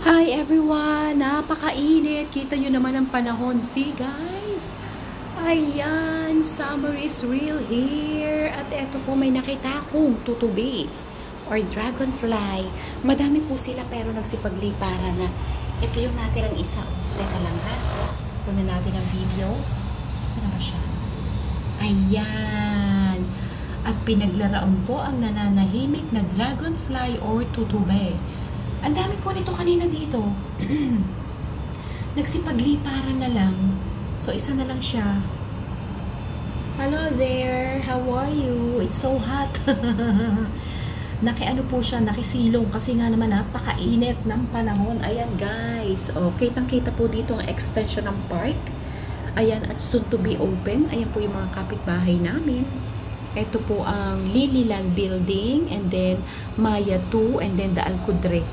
Hi everyone! Napakainit! Kita nyo naman ang panahon. See guys? Ayan! Summer is real here. At eto po may nakita akong tutubi or dragonfly. Madami po sila pero nagsipagliparan na. Ito yung natirang isa. Teka lang ha. Kunin natin ang video. Saan na ba siya? Ayan! At pinaglaraan po ang nananahimik na dragonfly or tutube. Ang dami po nito kanina dito. Nagsipagliparan na lang. So, isa na lang siya. Hello there. How are you? It's so hot. Nakiano po siya, nakisilong kasi nga naman napakainit ng panahon. Ayan guys. O, kitang-kita po dito ang extension ng park. Ayan, at soon to be open. Ayan po yung mga kapitbahay namin. Ito po ang Lilyland Building and then Maya 2 and then the Alcudre.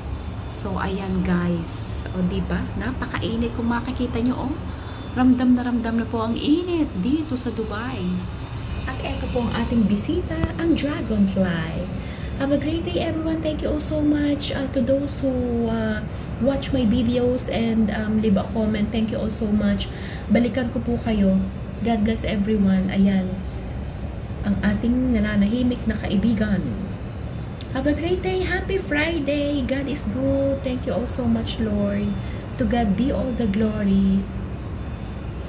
So, ayan guys. O, diba? Napakainit. Kung makikita nyo, ramdam na po ang init dito sa Dubai. At eto po ang ating bisita, ang dragonfly. Have a great day everyone. Thank you all so much to those who watch my videos and leave a comment. Thank you all so much. Balikan ko po kayo. God bless everyone. Ayan. Ang ating nananahimik na kaibigan. Have a great day. Happy Friday. God is good. Thank you all so much, Lord. To God be all the glory.